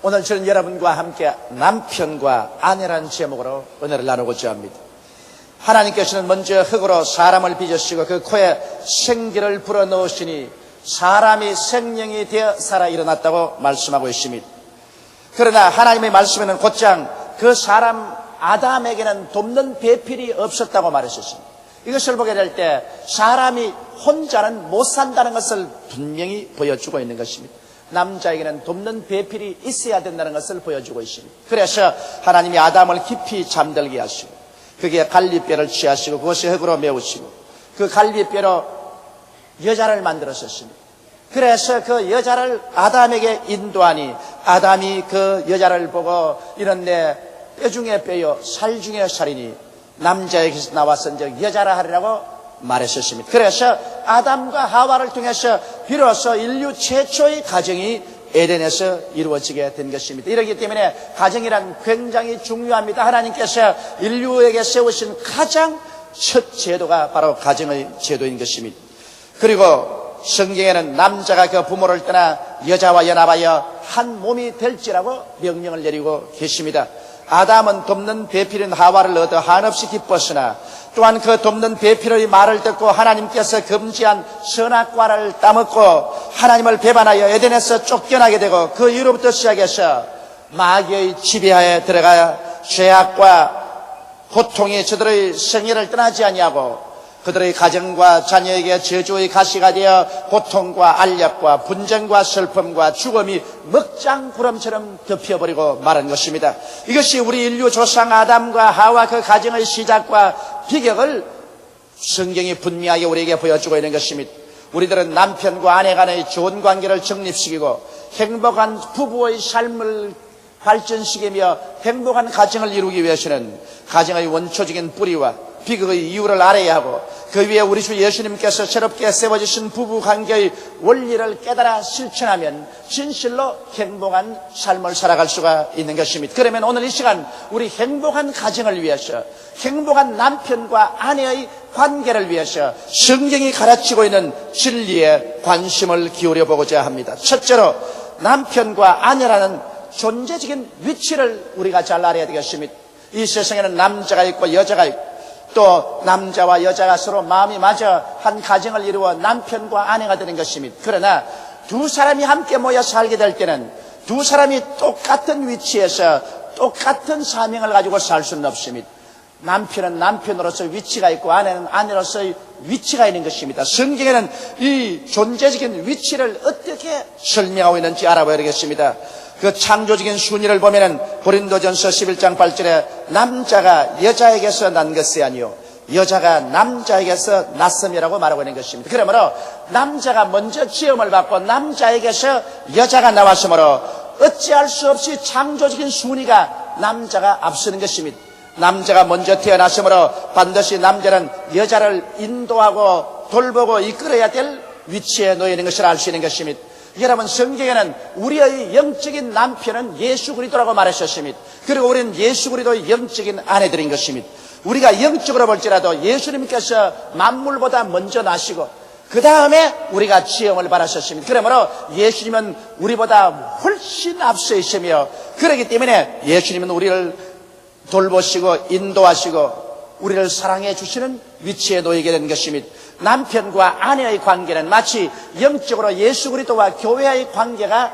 오늘 저는 여러분과 함께 남편과 아내라는 제목으로 은혜를 나누고자 합니다. 하나님께서는 먼저 흙으로 사람을 빚으시고 그 코에 생기를 불어넣으시니 사람이 생명이 되어 살아 일어났다고 말씀하고 있습니다. 그러나 하나님의 말씀에는 곧장 그 사람 아담에게는 돕는 배필이 없었다고 말했었습니다. 이것을 보게 될 때 사람이 혼자는 못 산다는 것을 분명히 보여주고 있는 것입니다. 남자에게는 돕는 배필이 있어야 된다는 것을 보여주고 있습니다. 그래서 하나님이 아담을 깊이 잠들게 하시고 그게 갈빗뼈를 취하시고 그것이 흙으로 메우시고 그 갈빗뼈로 여자를 만들었었습니다. 그래서 그 여자를 아담에게 인도하니 아담이 그 여자를 보고 이런데 뼈 중에 뼈요 살 중에 살이니 남자에게서 나와서 이제 여자라 하리라고 말했었습니다. 그래서 아담과 하와를 통해서 비로소 인류 최초의 가정이 에덴에서 이루어지게 된 것입니다. 이렇기 때문에 가정이란 굉장히 중요합니다. 하나님께서 인류에게 세우신 가장 첫 제도가 바로 가정의 제도인 것입니다. 그리고 성경에는 남자가 그 부모를 떠나 여자와 연합하여 한 몸이 될지라고 명령을 내리고 계십니다. 아담은 돕는 배필인 하와를 얻어 한없이 기뻤으나 또한 그 돕는 배필의 말을 듣고 하나님께서 금지한 선악과를 따먹고 하나님을 배반하여 에덴에서 쫓겨나게 되고 그 이후로부터 시작해서 마귀의 지배하에 들어가 죄악과 고통이 저들의 생애를 떠나지 아니하고 그들의 가정과 자녀에게 저주의 가시가 되어 고통과 알력과 분쟁과 슬픔과 죽음이 먹장구름처럼 덮여버리고 말한 것입니다. 이것이 우리 인류 조상 아담과 하와 그 가정의 시작과 비격을 성경이 분명하게 우리에게 보여주고 있는 것입니다. 우리들은 남편과 아내 간의 좋은 관계를 정립시키고 행복한 부부의 삶을 발전시키며 행복한 가정을 이루기 위해서는 가정의 원초적인 뿌리와 비극의 이유를 알아야 하고 그 위에 우리 주 예수님께서 새롭게 세워주신 부부관계의 원리를 깨달아 실천하면 진실로 행복한 삶을 살아갈 수가 있는 것입니다. 그러면 오늘 이 시간 우리 행복한 가정을 위해서 행복한 남편과 아내의 관계를 위해서 성경이 가르치고 있는 진리에 관심을 기울여 보고자 합니다. 첫째로 남편과 아내라는 존재적인 위치를 우리가 잘 알아야 되겠습니다. 이 세상에는 남자가 있고 여자가 있고 또 남자와 여자가 서로 마음이 맞아 한 가정을 이루어 남편과 아내가 되는 것입니다. 그러나 두 사람이 함께 모여 살게 될 때는 두 사람이 똑같은 위치에서 똑같은 사명을 가지고 살 수는 없습니다. 남편은 남편으로서 위치가 있고 아내는 아내로서의 위치가 있는 것입니다. 성경에는 이 존재적인 위치를 어떻게 설명하고 있는지 알아봐야 되겠습니다. 그 창조적인 순위를 보면은 고린도전서 11장 8절에 남자가 여자에게서 난 것이 아니요 여자가 남자에게서 났음이라고 말하고 있는 것입니다. 그러므로 남자가 먼저 지음을 받고 남자에게서 여자가 나왔으므로 어찌할 수 없이 창조적인 순위가 남자가 앞서는 것입니다. 남자가 먼저 태어났으므로 반드시 남자는 여자를 인도하고 돌보고 이끌어야 될 위치에 놓여 있는 것을 알 수 있는 것입니다. 여러분 성경에는 우리의 영적인 남편은 예수 그리스도라고 말하셨습니다. 그리고 우리는 예수 그리스도의 영적인 아내들인 것입니다. 우리가 영적으로 볼지라도 예수님께서 만물보다 먼저 나시고 그 다음에 우리가 지음을 받으셨습니다. 그러므로 예수님은 우리보다 훨씬 앞서 있으며 그렇기 때문에 예수님은 우리를 돌보시고 인도하시고 우리를 사랑해 주시는 위치에 놓이게 된 것입니다. 남편과 아내의 관계는 마치 영적으로 예수 그리스도와 교회의 관계가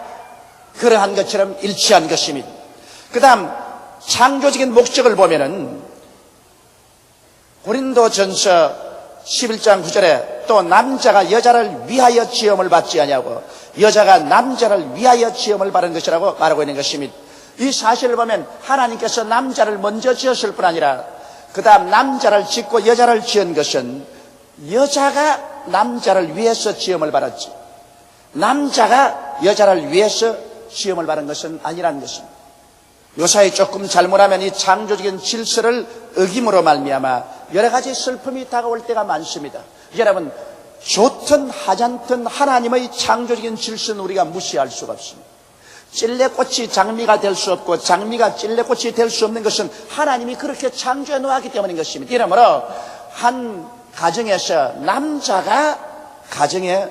그러한 것처럼 일치한 것입니다. 그 다음 창조적인 목적을 보면은 고린도전서 11장 9절에 또 남자가 여자를 위하여 지음을 받지 아니하고 여자가 남자를 위하여 지음을 받은 것이라고 말하고 있는 것입니다. 이 사실을 보면 하나님께서 남자를 먼저 지었을 뿐 아니라 그 다음 남자를 짓고 여자를 지은 것은 여자가 남자를 위해서 지음을 받았지 남자가 여자를 위해서 지음을 받은 것은 아니라는 것입니다. 요사이 조금 잘못하면 이 창조적인 질서를 어김으로 말미암아 여러 가지 슬픔이 다가올 때가 많습니다. 여러분 좋든 하찮든 하나님의 창조적인 질서는 우리가 무시할 수가 없습니다. 찔레꽃이 장미가 될 수 없고 장미가 찔레꽃이 될 수 없는 것은 하나님이 그렇게 창조해 놓았기 때문인 것입니다. 이러므로 한 가정에서 남자가 가정의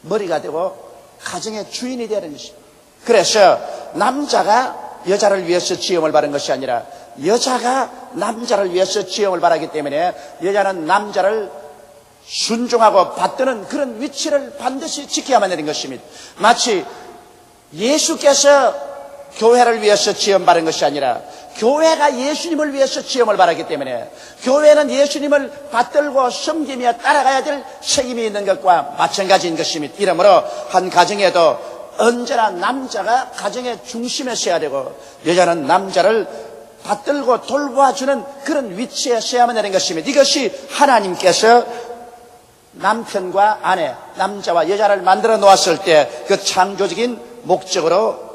머리가 되고 가정의 주인이 되는 것입니다. 그래서 남자가 여자를 위해서 지음을 받은 것이 아니라 여자가 남자를 위해서 지음을 받았기 때문에 여자는 남자를 순종하고 받드는 그런 위치를 반드시 지켜야만 되는 것입니다. 마치 예수께서 교회를 위해서 지음 받은 것이 아니라 교회가 예수님을 위해서 지음을 받았기 때문에 교회는 예수님을 받들고 섬기며 따라가야 될 책임이 있는 것과 마찬가지인 것입니다. 이러므로 한 가정에도 언제나 남자가 가정의 중심에 서야 되고 여자는 남자를 받들고 돌보아주는 그런 위치에 서야만 되는 것입니다. 이것이 하나님께서 남편과 아내, 남자와 여자를 만들어 놓았을 때 그 창조적인 목적으로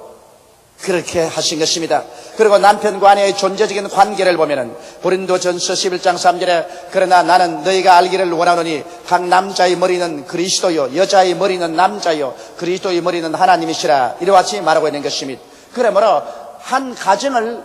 그렇게 하신 것입니다. 그리고 남편과 아내의 존재적인 관계를 보면은 고린도전서 11장 3절에 그러나 나는 너희가 알기를 원하노니 각 남자의 머리는 그리스도요 여자의 머리는 남자요 그리스도의 머리는 하나님이시라 이와 같이 말하고 있는 것입니다. 그러므로 한 가정을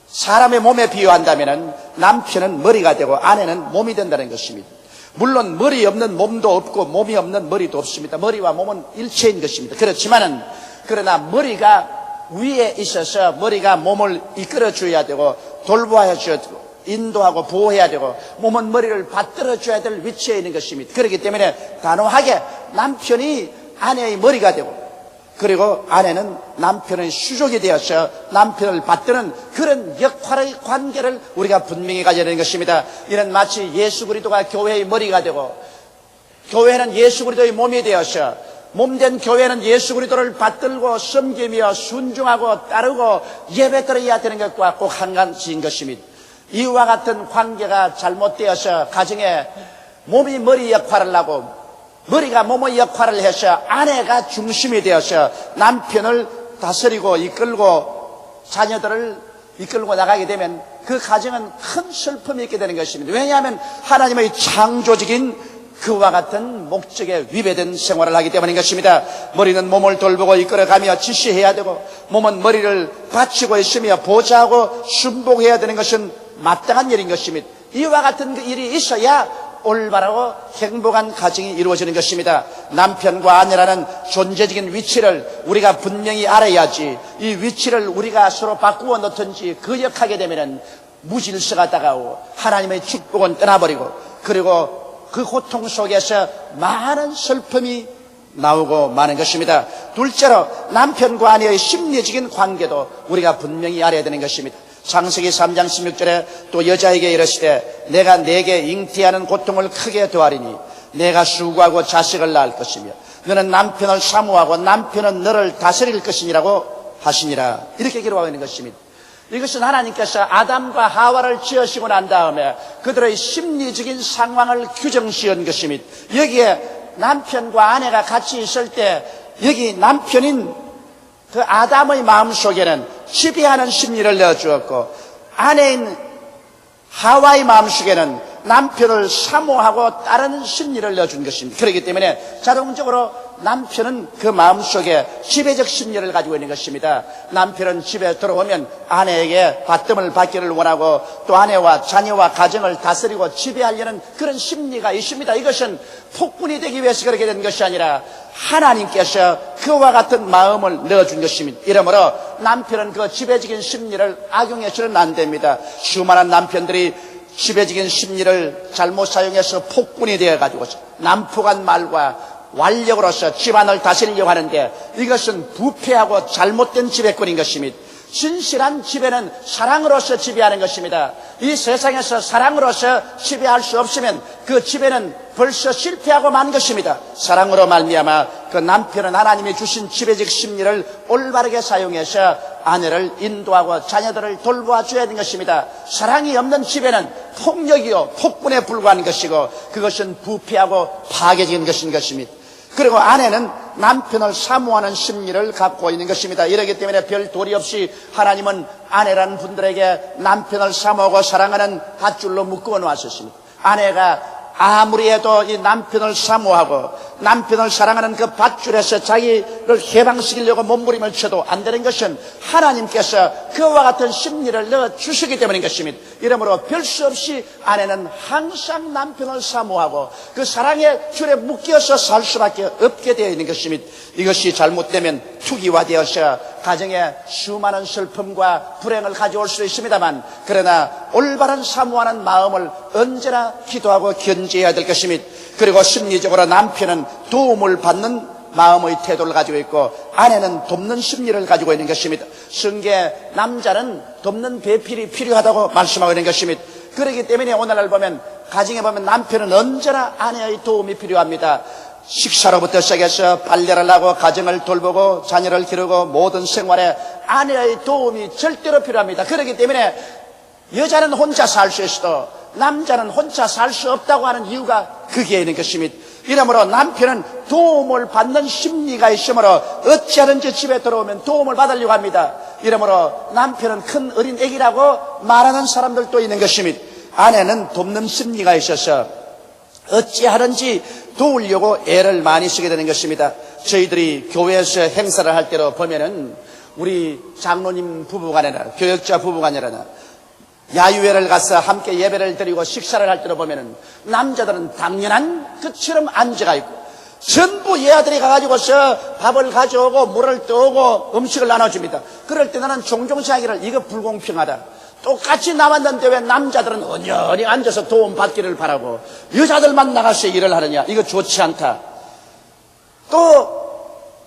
사람의 몸에 비유한다면은 남편은 머리가 되고 아내는 몸이 된다는 것입니다. 물론 머리 없는 몸도 없고 몸이 없는 머리도 없습니다. 머리와 몸은 일체인 것입니다. 그렇지만은 그러나 머리가 위에 있어서 머리가 몸을 이끌어줘야 되고 돌보아야 되고 인도하고 보호해야 되고 몸은 머리를 받들어줘야 될 위치에 있는 것입니다. 그렇기 때문에 단호하게 남편이 아내의 머리가 되고 그리고 아내는 남편의 수족이 되어서 남편을 받드는 그런 역할의 관계를 우리가 분명히 가져야 되는 것입니다. 이는 마치 예수 그리스도가 교회의 머리가 되고 교회는 예수 그리스도의 몸이 되어서 몸된 교회는 예수 그리스도를 받들고 섬기며 순종하고 따르고 예배드려야 되는 것과 꼭 한 가지인 것입니다. 이와 같은 관계가 잘못되어서 가정에 몸이 머리 역할을 하고 머리가 몸의 역할을 해서 아내가 중심이 되어서 남편을 다스리고 이끌고 자녀들을 이끌고 나가게 되면 그 가정은 큰 슬픔이 있게 되는 것입니다. 왜냐하면 하나님의 창조적인 그와 같은 목적에 위배된 생활을 하기 때문인 것입니다. 머리는 몸을 돌보고 이끌어가며 지시해야 되고 몸은 머리를 받치고 있으며 보좌하고 순복해야 되는 것은 마땅한 일인 것입니다. 이와 같은 그 일이 있어야 올바르고 행복한 가정이 이루어지는 것입니다. 남편과 아내라는 존재적인 위치를 우리가 분명히 알아야지 이 위치를 우리가 서로 바꾸어 놓든지 거역하게 되면 무질서가 다가오고 하나님의 축복은 떠나버리고 그리고 그 고통 속에서 많은 슬픔이 나오고 마는 것입니다. 둘째로 남편과 아내의 심리적인 관계도 우리가 분명히 알아야 되는 것입니다. 창세기 3장 16절에 또 여자에게 이르시되 내가 네게 잉태하는 고통을 크게 더하리니 내가 수고하고 자식을 낳을 것이며 너는 남편을 사모하고 남편은 너를 다스릴 것이니라고 하시니라 이렇게 기록하고 있는 것입니다. 이것은 하나님께서 아담과 하와를 지으시고 난 다음에 그들의 심리적인 상황을 규정시한 것입니다. 여기에 남편과 아내가 같이 있을 때 여기 남편인 그 아담의 마음속에는 지배하는 심리를 넣어주었고 아내인 하와의 마음속에는 남편을 사모하고 따르는 심리를 넣어준 것입니다. 그렇기 때문에 자동적으로 남편은 그 마음속에 지배적 심리를 가지고 있는 것입니다. 남편은 집에 들어오면 아내에게 받듦을 받기를 원하고 또 아내와 자녀와 가정을 다스리고 지배하려는 그런 심리가 있습니다. 이것은 폭군이 되기 위해서 그렇게 된 것이 아니라 하나님께서 그와 같은 마음을 넣어준 것입니다. 이러므로 남편은 그 지배적인 심리를 악용해서는 안 됩니다. 수많은 남편들이 지배적인 심리를 잘못 사용해서 폭군이 되어가지고 난폭한 말과 완력으로서 집안을 다스리려고 하는데 이것은 부패하고 잘못된 지배꾼인 것입니다. 진실한 지배는 사랑으로서 지배하는 것입니다. 이 세상에서 사랑으로서 지배할 수 없으면 그 지배는 벌써 실패하고 만 것입니다. 사랑으로 말미암아 그 남편은 하나님이 주신 지배적 심리를 올바르게 사용해서 아내를 인도하고 자녀들을 돌보아 줘야 하는 것입니다. 사랑이 없는 지배는 폭력이요 폭군에 불과한 것이고 그것은 부패하고 파괴적인 것인 것입니다. 그리고 아내는 남편을 사모하는 심리를 갖고 있는 것입니다. 이러기 때문에 별 도리 없이 하나님은 아내라는 분들에게 남편을 사모하고 사랑하는 밧줄로 묶어 놓았습니다. 아내가 아무리 해도 이 남편을 사모하고 남편을 사랑하는 그 밧줄에서 자기를 해방시키려고 몸부림을 쳐도 안 되는 것은 하나님께서 그와 같은 심리를 넣어주시기 때문인 것입니다. 이러므로 별 수 없이 아내는 항상 남편을 사모하고 그 사랑의 줄에 묶여서 살 수밖에 없게 되어 있는 것입니다. 이것이 잘못되면 투기화되어서 가정에 수많은 슬픔과 불행을 가져올 수 있습니다만, 그러나 올바른 사모하는 마음을 언제나 기도하고 견지해야 될 것입니다. 그리고 심리적으로 남편은 도움을 받는 마음의 태도를 가지고 있고 아내는 돕는 심리를 가지고 있는 것입니다. 성경에 남자는 돕는 배필이 필요하다고 말씀하고 있는 것입니다. 그렇기 때문에 오늘날 보면 가정에 보면 남편은 언제나 아내의 도움이 필요합니다. 식사로부터 시작해서 빨래를 하고 가정을 돌보고 자녀를 기르고 모든 생활에 아내의 도움이 절대로 필요합니다. 그렇기 때문에 여자는 혼자 살 수 있어도 남자는 혼자 살 수 없다고 하는 이유가 거기에 있는 것입니다. 이러므로 남편은 도움을 받는 심리가 있으므로 어찌하든지 집에 들어오면 도움을 받으려고 합니다. 이러므로 남편은 큰 어린 애기라고 말하는 사람들도 있는 것입니다. 아내는 돕는 심리가 있어서 어찌하든지 도우려고 애를 많이 쓰게 되는 것입니다. 저희들이 교회에서 행사를 할 때로 보면은 우리 장로님 부부간이나 교역자 부부간이나 야유회를 가서 함께 예배를 드리고 식사를 할 때로 보면은 남자들은 당연한 것처럼 앉아가 있고 전부 예아들이 가가지고서 밥을 가져오고 물을 떠오고 음식을 나눠줍니다. 그럴 때 나는 종종 생각하기를 이거 불공평하다. 똑같이 나왔는데 왜 남자들은 언연히 앉아서 도움받기를 바라고 여자들만 나가서 일을 하느냐. 이거 좋지 않다. 또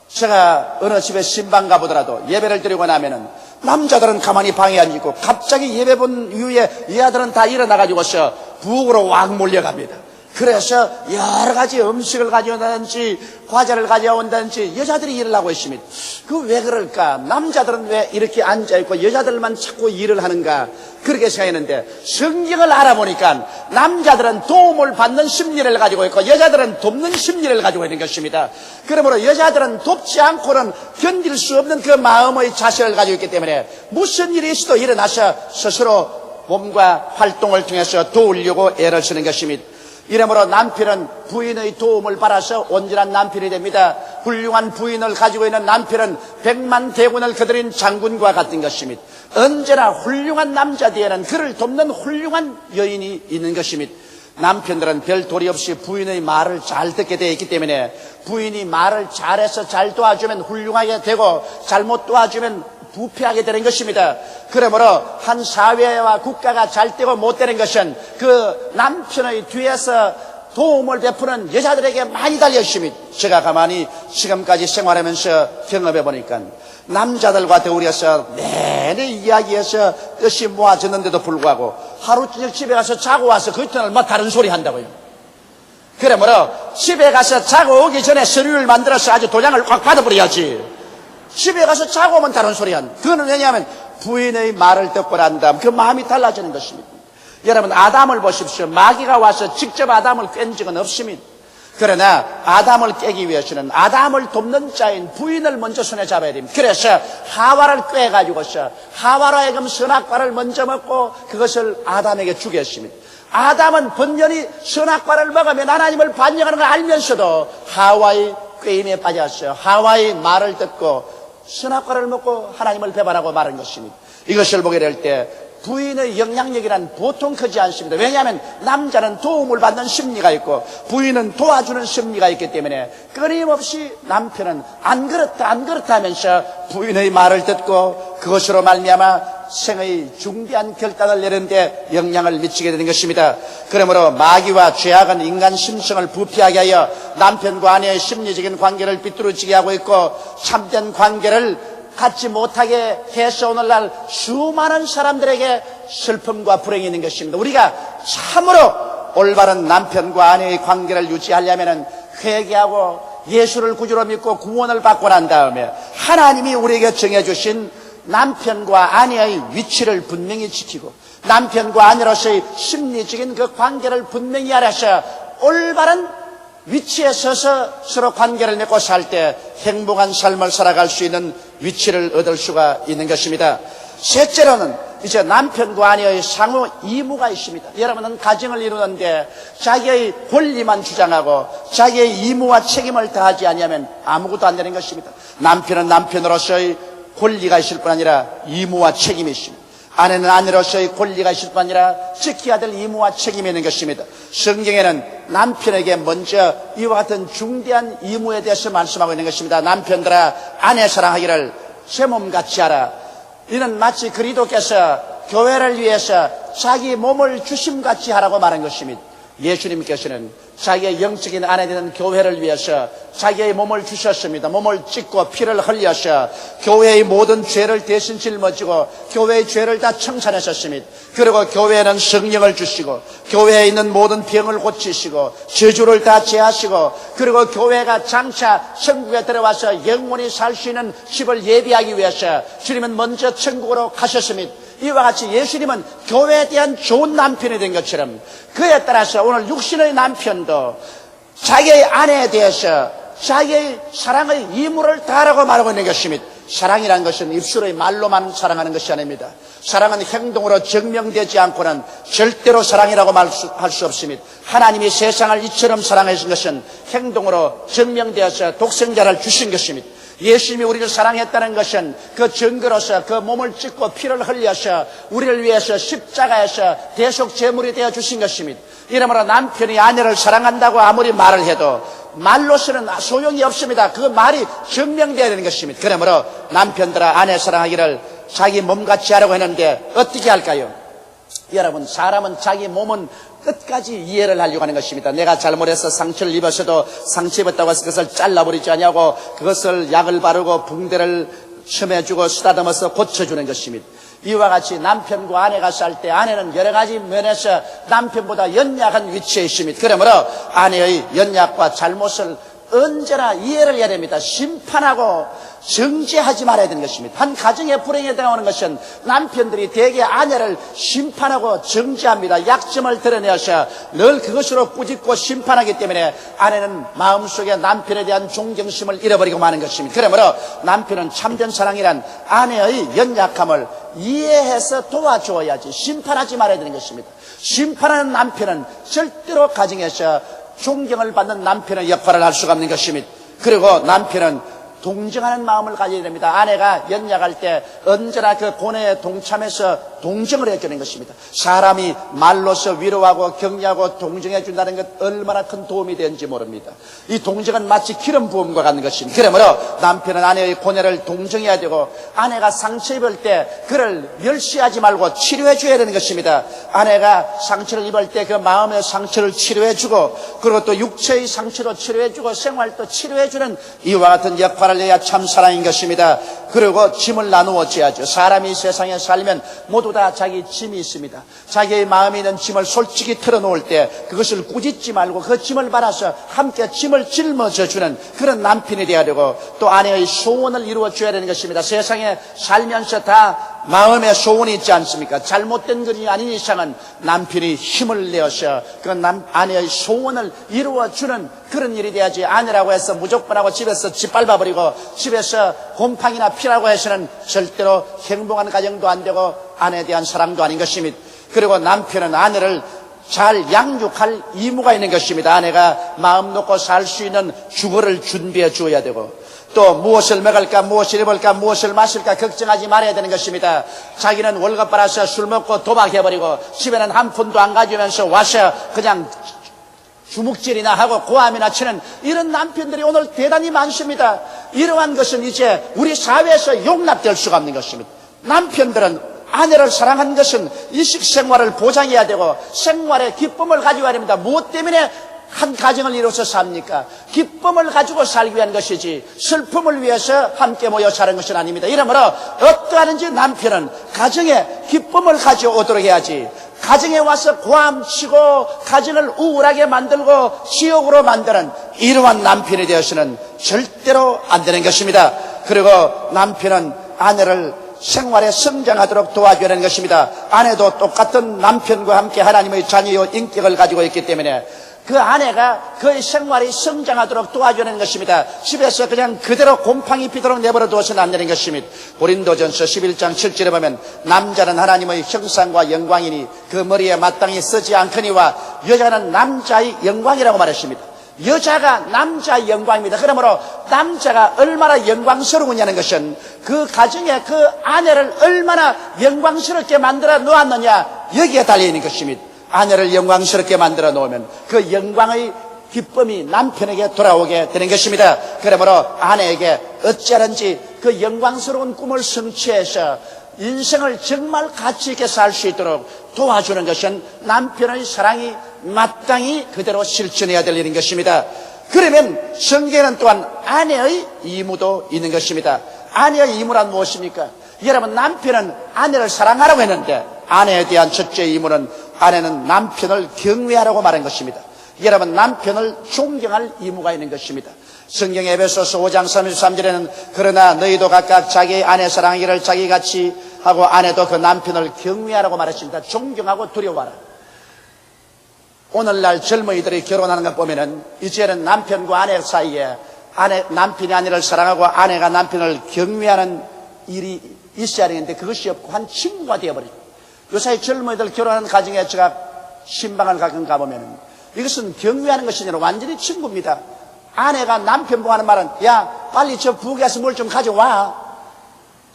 제가 어느 집에 신방 가보더라도 예배를 드리고 나면은 남자들은 가만히 방에 앉고 갑자기 예배 본 이후에 여자들은 다 일어나가지고서 부엌으로 왕 몰려갑니다. 그래서 여러 가지 음식을 가져온다든지 과자를 가져온다든지 여자들이 일을 하고 있습니다. 그 왜 그럴까? 남자들은 왜 이렇게 앉아있고 여자들만 자꾸 일을 하는가? 그렇게 생각했는데 성경을 알아보니까 남자들은 도움을 받는 심리를 가지고 있고 여자들은 돕는 심리를 가지고 있는 것입니다. 그러므로 여자들은 돕지 않고는 견딜 수 없는 그 마음의 자세를 가지고 있기 때문에 무슨 일이 있어도 일어나서 스스로 몸과 활동을 통해서 도우려고 애를 쓰는 것입니다. 이러므로 남편은 부인의 도움을 받아서 온전한 남편이 됩니다. 훌륭한 부인을 가지고 있는 남편은 100만 대군을 거느린 장군과 같은 것입니다. 언제나 훌륭한 남자 뒤에는 그를 돕는 훌륭한 여인이 있는 것입니다. 남편들은 별 도리 없이 부인의 말을 잘 듣게 되어 있기 때문에 부인이 말을 잘해서 잘 도와주면 훌륭하게 되고 잘못 도와주면 부패하게 되는 것입니다. 그러므로 한 사회와 국가가 잘 되고 못 되는 것은 그 남편의 뒤에서 도움을 베푸는 여자들에게 많이 달려 있습니다. 제가 가만히 지금까지 생활하면서 경험해 보니까 남자들과 더불어서 내내 이야기해서 뜻이 모아졌는데도 불구하고 하루 저녁 집에 가서 자고 와서 그 이튿날 뭐 다른 소리 한다고요. 그러므로 집에 가서 자고 오기 전에 서류를 만들어서 아주 도장을 꽉 받아버려야지. 집에 가서 자고 오면 다른 소리 한. 그거는 왜냐하면 부인의 말을 듣고 난 다음 그 마음이 달라지는 것입니다. 여러분 아담을 보십시오. 마귀가 와서 직접 아담을 깬 적은 없습니다. 그러나 아담을 깨기 위해서는 아담을 돕는 자인 부인을 먼저 손에 잡아야 됩니다. 그래서 하와를 꿰가지고서 하와로 하여금 선악과를 먼저 먹고 그것을 아담에게 주게 했습니다. 아담은 번연히 선악과를 먹으면 하나님을 반역하는 걸 알면서도 하와의 꾀임에 빠졌어요. 하와의 말을 듣고 선악과를 먹고 하나님을 배반하고 말한 것입니다. 이것을 보게 될 때 부인의 영향력이란 보통 크지 않습니다. 왜냐하면 남자는 도움을 받는 심리가 있고 부인은 도와주는 심리가 있기 때문에 끊임없이 남편은 안 그렇다 하면서 부인의 말을 듣고 그것으로 말미암아 생의 중대한 결단을 내리는데 영향을 미치게 되는 것입니다. 그러므로 마귀와 죄악은 인간 심성을 부패하게 하여 남편과 아내의 심리적인 관계를 비뚤어지게 하고 있고 참된 관계를 갖지 못하게 해서 오늘날 수많은 사람들에게 슬픔과 불행이 있는 것입니다. 우리가 참으로 올바른 남편과 아내의 관계를 유지하려면 회개하고 예수를 구주로 믿고 구원을 받고 난 다음에 하나님이 우리에게 정해주신 남편과 아내의 위치를 분명히 지키고 남편과 아내로서의 심리적인 그 관계를 분명히 알아서 올바른 위치에 서서 서로 관계를 맺고 살 때 행복한 삶을 살아갈 수 있는 위치를 얻을 수가 있는 것입니다. 셋째로는 이제 남편과 아내의 상호 이무가 있습니다. 여러분은 가정을 이루는데 자기의 권리만 주장하고 자기의 이무와 책임을 다하지 아니하면 아무것도 안 되는 것입니다. 남편은 남편으로서의 권리가 있을 뿐 아니라 이무와 책임이 있습니다. 아내는 아내로서의 권리가 있을 뿐 아니라 지켜야 될 이무와 책임이 있는 것입니다. 성경에는 남편에게 먼저 이와 같은 중대한 이무에 대해서 말씀하고 있는 것입니다. 남편들아, 아내 사랑하기를 제 몸같이 하라. 이는 마치 그리스도께서 교회를 위해서 자기 몸을 주심같이 하라고 말한 것입니다. 예수님께서는 자기의 영적인 아내 되는 교회를 위해서 자기의 몸을 주셨습니다. 몸을 찢고 피를 흘려서 교회의 모든 죄를 대신 짊어지고 교회의 죄를 다 청산하셨습니다. 그리고 교회에는 성령을 주시고 교회에 있는 모든 병을 고치시고 저주를 다 제하시고 그리고 교회가 장차 천국에 들어와서 영원히 살 수 있는 집을 예비하기 위해서 주님은 먼저 천국으로 가셨습니다. 이와 같이 예수님은 교회에 대한 좋은 남편이 된 것처럼 그에 따라서 오늘 육신의 남편도 자기의 아내에 대해서 자기의 사랑의 이무를 다하라고 말하고 있는 것입니다. 사랑이라는 것은 입술의 말로만 사랑하는 것이 아닙니다. 사랑은 행동으로 증명되지 않고는 절대로 사랑이라고 할 수 없습니다. 하나님이 세상을 이처럼 사랑하신 것은 행동으로 증명되어서 독생자를 주신 것입니다. 예수님이 우리를 사랑했다는 것은 그 증거로서 그 몸을 찢고 피를 흘려서 우리를 위해서 십자가에서 대속 제물이 되어 주신 것입니다. 이러므로 남편이 아내를 사랑한다고 아무리 말을 해도 말로서는 소용이 없습니다. 그 말이 증명되어야 되는 것입니다. 그러므로 남편들아, 아내 사랑하기를 자기 몸같이 하라고 했는데 어떻게 할까요? 여러분, 사람은 자기 몸은 끝까지 이해를 하려고 하는 것입니다. 내가 잘못해서 상처를 입었어도 상처 입었다고 해서 그것을 잘라버리지 않냐고 그것을 약을 바르고 붕대를 첨해주고 쓰다듬어서 고쳐주는 것입니다. 이와 같이 남편과 아내가 살 때 아내는 여러 가지 면에서 남편보다 연약한 위치에 있습니다. 그러므로 아내의 연약과 잘못을 언제나 이해를 해야 됩니다. 심판하고 정죄하지 말아야 되는 것입니다. 한 가정의 불행에 당하는 것은 남편들이 대개 아내를 심판하고 정죄합니다. 약점을 드러내서 늘 그것으로 꾸짖고 심판하기 때문에 아내는 마음속에 남편에 대한 존경심을 잃어버리고 마는 것입니다. 그러므로 남편은 참된 사랑이란 아내의 연약함을 이해해서 도와주어야지 심판하지 말아야 되는 것입니다. 심판하는 남편은 절대로 가정에서 존경을 받는 남편의 역할을 할 수가 없는 것입니다. 그리고 남편은 동정하는 마음을 가져야 됩니다. 아내가 연약할 때 언제나 그 고뇌에 동참해서 동정을 해주는 것입니다. 사람이 말로서 위로하고 격려하고 동정해 준다는 것 얼마나 큰 도움이 되는지 모릅니다. 이 동정은 마치 기름 부음과 같은 것입니다. 그러므로 남편은 아내의 고뇌를 동정해야 되고 아내가 상처 입을 때 그를 멸시하지 말고 치료해 줘야 되는 것입니다. 아내가 상처를 입을 때 그 마음의 상처를 치료해 주고 그리고 또 육체의 상처도 치료해 주고 생활도 치료해 주는 이와 같은 역할을 해야 참 사랑인 것입니다. 그리고 짐을 나누어 져야죠. 사람이 세상에 살면 모두 다 자기 짐이 있습니다. 자기의 마음에 있는 짐을 솔직히 털어놓을 때 그것을 꾸짖지 말고 그 짐을 받아서 함께 짐을 짊어져 주는 그런 남편이 되어야 되고 또 아내의 소원을 이루어 줘야 되는 것입니다. 세상에 살면서 다 마음에 소원이 있지 않습니까? 잘못된 것이 아닌 이상은 남편이 힘을 내어서 그 아내의 소원을 이루어주는 그런 일이 돼야지. 아내라고 해서 무조건 하고 집에서 짓밟아버리고 집에서 곰팡이나 피라고 해서는 절대로 행복한 가정도 안 되고 아내에 대한 사랑도 아닌 것입니다. 그리고 남편은 아내를 잘 양육할 의무가 있는 것입니다. 아내가 마음 놓고 살 수 있는 주거를 준비해 주어야 되고 또 무엇을 먹을까 무엇을 입을까 무엇을 마실까 걱정하지 말아야 되는 것입니다. 자기는 월급 받아서 술 먹고 도박해버리고 집에는 한 푼도 안 가져오면서 와서 그냥 주먹질이나 하고 고함이나 치는 이런 남편들이 오늘 대단히 많습니다. 이러한 것은 이제 우리 사회에서 용납될 수가 없는 것입니다. 남편들은 아내를 사랑하는 것은 일식생활을 보장해야 되고 생활의 기쁨을 가져야 됩니다. 무엇 때문에 한 가정을 이루어서 삽니까? 기쁨을 가지고 살기 위한 것이지 슬픔을 위해서 함께 모여 사는 것은 아닙니다. 이러므로 어떠하든지 남편은 가정에 기쁨을 가져오도록 해야지 가정에 와서 고함치고 가정을 우울하게 만들고 지옥으로 만드는 이러한 남편이 되어서는 절대로 안 되는 것입니다. 그리고 남편은 아내를 생활에 성장하도록 도와줘야 하는 것입니다. 아내도 똑같은 남편과 함께 하나님의 자녀요 인격을 가지고 있기 때문에 그 아내가 그의 생활이 성장하도록 도와주는 것입니다. 집에서 그냥 그대로 곰팡이 피도록 내버려 두어서는 안 되는 것입니다. 고린도전서 11장 7절에 보면 남자는 하나님의 형상과 영광이니 그 머리에 마땅히 쓰지 않거니와 여자는 남자의 영광이라고 말했습니다. 여자가 남자의 영광입니다. 그러므로 남자가 얼마나 영광스러우냐는 것은 그 가정에 그 아내를 얼마나 영광스럽게 만들어 놓았느냐 여기에 달려있는 것입니다. 아내를 영광스럽게 만들어 놓으면 그 영광의 기쁨이 남편에게 돌아오게 되는 것입니다. 그러므로 아내에게 어찌하든지 그 영광스러운 꿈을 성취해서 인생을 정말 가치 있게 살 수 있도록 도와주는 것은 남편의 사랑이 마땅히 그대로 실천해야 될 일인 것입니다. 그러면 성경에는 또한 아내의 의무도 있는 것입니다. 아내의 의무란 무엇입니까? 여러분, 남편은 아내를 사랑하라고 했는데 아내에 대한 첫째 의무는 아내는 남편을 경외하라고 말한 것입니다. 여러분, 남편을 존경할 의무가 있는 것입니다. 성경 에베소서 5장 33절에는 그러나 너희도 각각 자기 아내 사랑하기를 자기같이 하고 아내도 그 남편을 경외하라고 말했습니다. 존경하고 두려워하라. 오늘날 젊은이들이 결혼하는 것 보면은 이제는 남편과 아내 사이에 남편이 아내를 사랑하고 아내가 남편을 경외하는 일이 있어야 되는데 그것이 없고 한 친구가 되어버리죠. 요새 젊은이들 결혼하는 가정에 제가 신방을 가끔 가보면은 이것은 경외하는 것이 아니라 완전히 친구입니다. 아내가 남편 보고 하는 말은 야 빨리 저 부엌에서 뭘 좀 가져와.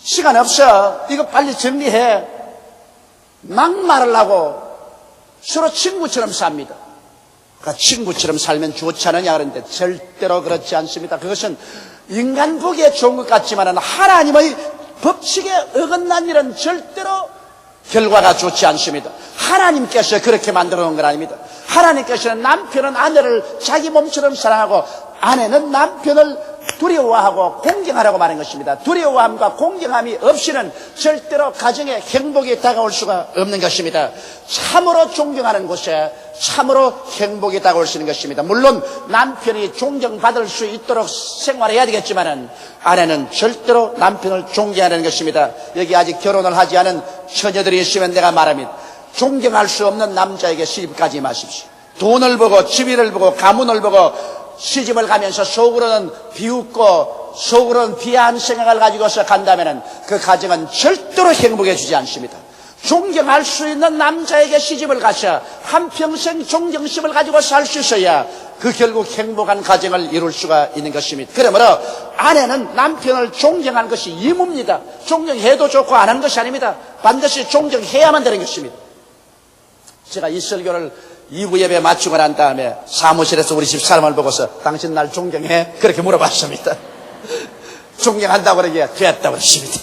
시간 없어. 이거 빨리 정리해. 막말을 하고 서로 친구처럼 삽니다. 그러니까 친구처럼 살면 좋지 않느냐 그러는데 절대로 그렇지 않습니다. 그것은 인간 보기에 좋은 것 같지만 하나님의 법칙에 어긋난 일은 절대로 결과가 좋지 않습니다. 하나님께서 그렇게 만들어 놓은 건 아닙니다. 하나님께서는 남편은 아내를 자기 몸처럼 사랑하고 아내는 남편을 두려워하고 공경하라고 말한 것입니다. 두려워함과 공경함이 없이는 절대로 가정에 행복이 다가올 수가 없는 것입니다. 참으로 존경하는 곳에 참으로 행복이 다가올 수 있는 것입니다. 물론 남편이 존경받을 수 있도록 생활해야 되겠지만 아내는 절대로 남편을 존경하는 것입니다. 여기 아직 결혼을 하지 않은 처녀들이 있으면 내가 말합니다. 존경할 수 없는 남자에게 시집가지 마십시오. 돈을 보고 지위를 보고 가문을 보고 시집을 가면서 속으로는 비웃고 속으로는 비하한 생각을 가지고서 간다면 그 가정은 절대로 행복해 주지 않습니다. 존경할 수 있는 남자에게 시집을 가서 한평생 존경심을 가지고 살 수 있어야 그 결국 행복한 가정을 이룰 수가 있는 것입니다. 그러므로 아내는 남편을 존경하는 것이 의무입니다. 존경해도 좋고 안 하는 것이 아닙니다. 반드시 존경해야만 되는 것입니다. 제가 이 설교를 2부 예배 마치고 난 다음에 사무실에서 우리 집 사람을 보고서 당신 날 존경해? 그렇게 물어봤습니다. 존경한다고 그러기에 됐다고 했습니다.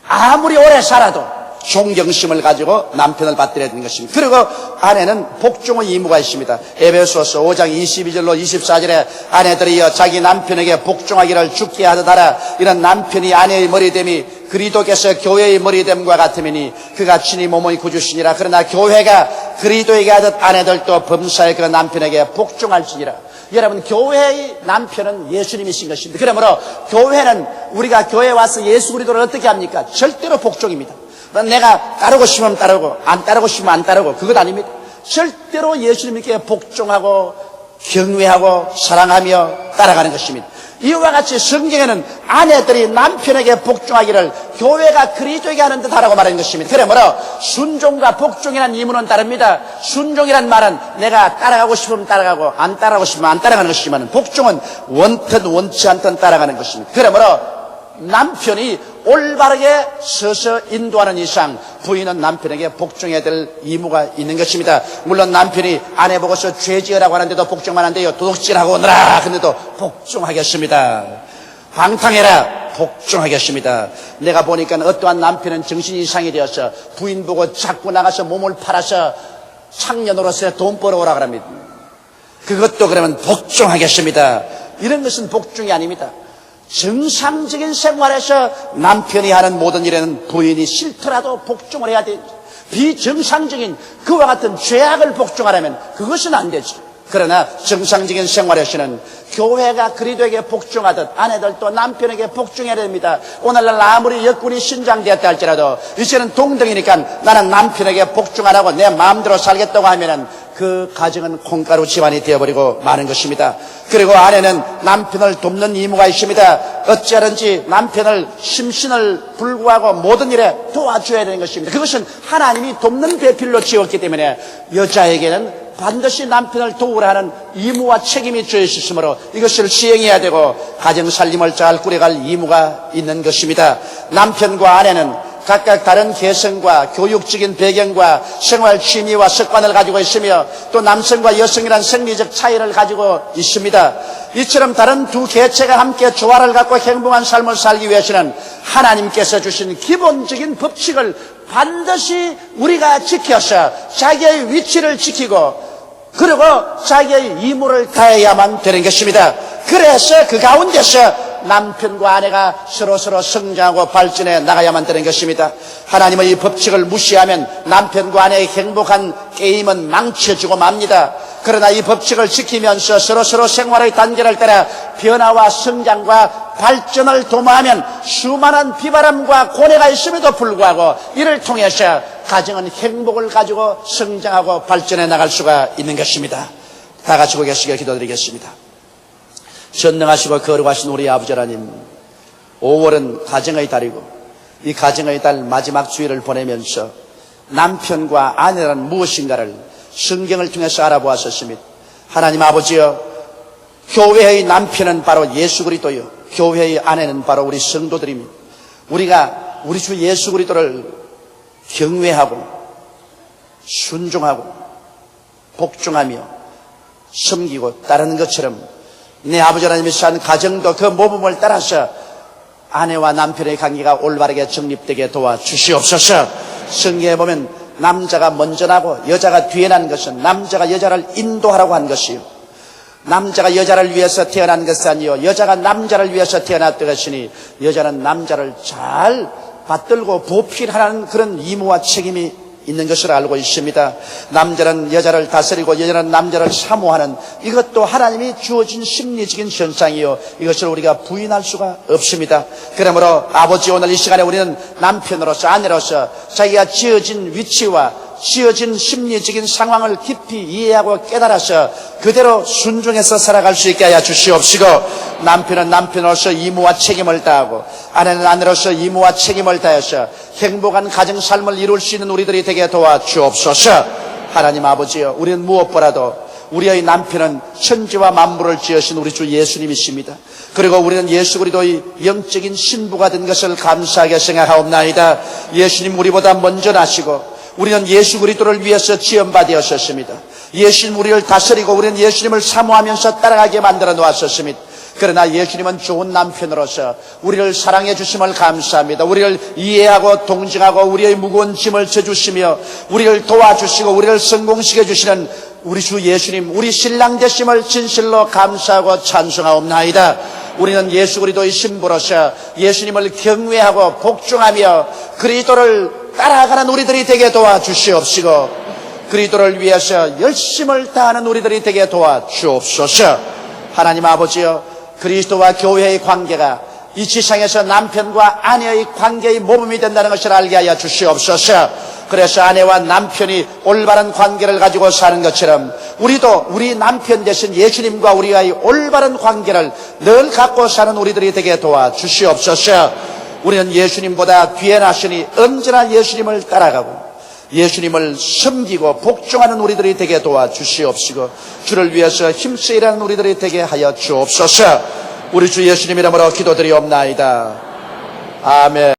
아무리 오래 살아도 존경심을 가지고 남편을 받들어야 되는 것입니다. 그리고 아내는 복종의 의무가 있습니다. 에베소서 5장 22절로 24절에 아내들이여 자기 남편에게 복종하기를 죽게 하듯 하라. 이런 남편이 아내의 머리됨이 그리스도께서 교회의 머리됨과 같으니 그가 친히 몸의 구주시니라. 그러나 교회가 그리스도에게 하듯 아내들도 범사에 그 남편에게 복종할지니라. 여러분, 교회의 남편은 예수님이신 것입니다. 그러므로 교회는 우리가 교회에 와서 예수 그리스도를 어떻게 합니까? 절대로 복종입니다. 내가 따르고 싶으면 따르고 안 따르고 싶으면 안 따르고 그것 아닙니다. 절대로 예수님께 복종하고 경외하고 사랑하며 따라가는 것입니다. 이와 같이 성경에는 아내들이 남편에게 복종하기를 교회가 그리스도에게 하는 듯 하라고 말하는 것입니다. 그러므로 순종과 복종이라는 의무는 다릅니다. 순종이란 말은 내가 따라가고 싶으면 따라가고 안 따라가고 싶으면 안 따라가는 것이지만 복종은 원튼 원치 않든 따라가는 것입니다. 그러므로 남편이 올바르게 서서 인도하는 이상 부인은 남편에게 복종해야 될 의무가 있는 것입니다. 물론 남편이 아내 보고서 죄지으라고 하는데도 복종만 한대요. 도둑질하고 오너라 근데도 복종하겠습니다. 방탕해라 복종하겠습니다. 내가 보니까 어떠한 남편은 정신이 이상이 되어서 부인 보고 자꾸 나가서 몸을 팔아서 창녀노릇에 돈 벌어오라 그럽니다. 그것도 그러면 복종하겠습니다. 이런 것은 복종이 아닙니다. 정상적인 생활에서 남편이 하는 모든 일에는 부인이 싫더라도 복종을 해야 돼. 비정상적인 그와 같은 죄악을 복종하려면 그것은 안 되지. 그러나 정상적인 생활에서는 교회가 그리스도에게 복종하듯 아내들도 남편에게 복종해야 됩니다. 오늘날 아무리 여군이 신장되었다 할지라도 이제는 동등이니까 나는 남편에게 복종하라고 내 마음대로 살겠다고 하면은 그 가정은 콩가루 집안이 되어버리고 마는 것입니다. 그리고 아내는 남편을 돕는 의무가 있습니다. 어찌하든지 남편을 심신을 불구하고 모든 일에 도와줘야 되는 것입니다. 그것은 하나님이 돕는 배필로 지었기 때문에 여자에게는 반드시 남편을 도우라는 의무와 책임이 주어 있으므로 이것을 시행해야 되고 가정 살림을 잘 꾸려갈 의무가 있는 것입니다. 남편과 아내는 각각 다른 개성과 교육적인 배경과 생활 취미와 습관을 가지고 있으며 또 남성과 여성이란 생리적 차이를 가지고 있습니다. 이처럼 다른 두 개체가 함께 조화를 갖고 행복한 삶을 살기 위해서는 하나님께서 주신 기본적인 법칙을 반드시 우리가 지켜서 자기의 위치를 지키고 그리고 자기의 의무를 다해야만 되는 것입니다. 그래서 그 가운데서 남편과 아내가 서로서로 성장하고 발전해 나가야만 되는 것입니다. 하나님의 이 법칙을 무시하면 남편과 아내의 행복한 게임은 망쳐지고 맙니다. 그러나 이 법칙을 지키면서 서로서로 생활의 단계를 따라 변화와 성장과 발전을 도모하면 수많은 비바람과 고뇌가 있음에도 불구하고 이를 통해서 가정은 행복을 가지고 성장하고 발전해 나갈 수가 있는 것입니다. 다 같이 고개시켜 기도드리겠습니다. 전능하시고 거룩하신 우리 아버지 하나님, 5월은 가정의 달이고 이 가정의 달 마지막 주일을 보내면서 남편과 아내란 무엇인가를 성경을 통해서 알아보았습니다. 하나님 아버지여, 교회의 남편은 바로 예수 그리스도요, 교회의 아내는 바로 우리 성도들입니다. 우리가 우리 주 예수 그리스도를 경외하고 순종하고 복종하며 섬기고 따르는 것처럼 내 아버지 하나님이 산 가정도 그 모범을 따라서 아내와 남편의 관계가 올바르게 정립되게 도와주시옵소서. 성경에 보면 남자가 먼저 나고 여자가 뒤에 난 것은 남자가 여자를 인도하라고 한 것이요, 남자가 여자를 위해서 태어난 것이 아니요 여자가 남자를 위해서 태어났던 것이니 여자는 남자를 잘 받들고 보필하라는 그런 의무와 책임이 있는 것을 알고 있습니다. 남자는 여자를 다스리고 여자는 남자를 사모하는 이것도 하나님이 주어진 심리적인 현상이요, 이것을 우리가 부인할 수가 없습니다. 그러므로 아버지, 오늘 이 시간에 우리는 남편으로서 아내로서 자기가 지어진 위치와 지어진 심리적인 상황을 깊이 이해하고 깨달아서 그대로 순종해서 살아갈 수 있게 하여 주시옵시고, 남편은 남편으로서 의무와 책임을 다하고 아내는 아내로서 의무와 책임을 다해서 행복한 가정 삶을 이룰 수 있는 우리들이 되게 도와주옵소서. 하나님 아버지여, 우리는 무엇보다도 우리의 남편은 천지와 만물을 지으신 우리 주 예수님이십니다. 그리고 우리는 예수 그리스도의 영적인 신부가 된 것을 감사하게 생각하옵나이다. 예수님 우리보다 먼저 나시고 우리는 예수 그리스도를 위해서 지음바 되었었습니다. 예수님 우리를 다스리고 우리는 예수님을 사모하면서 따라가게 만들어 놓았었습니다. 그러나 예수님은 좋은 남편으로서 우리를 사랑해 주심을 감사합니다. 우리를 이해하고 동정하고 우리의 무거운 짐을 져주시며 우리를 도와주시고 우리를 성공시켜 주시는 우리 주 예수님, 우리 신랑 되심을 진실로 감사하고 찬송하옵나이다. 우리는 예수 그리스도의 신부로서 예수님을 경외하고 복종하며 그리스도를 따라가는 우리들이 되게 도와주시옵시고, 그리스도를 위해서 열심을 다하는 우리들이 되게 도와주옵소서. 하나님 아버지여, 그리스도와 교회의 관계가 이 지상에서 남편과 아내의 관계의 모범이 된다는 것을 알게 하여 주시옵소서. 그래서 아내와 남편이 올바른 관계를 가지고 사는 것처럼 우리도 우리 남편 대신 예수님과 우리와의 올바른 관계를 늘 갖고 사는 우리들이 되게 도와주시옵소서. 우리는 예수님보다 뒤에 나시니 언제나 예수님을 따라가고 예수님을 섬기고 복종하는 우리들이 되게 도와주시옵시고, 주를 위해서 힘써 일하는 우리들이 되게 하여 주옵소서. 우리 주 예수님 이름으로 기도드리옵나이다. 아멘.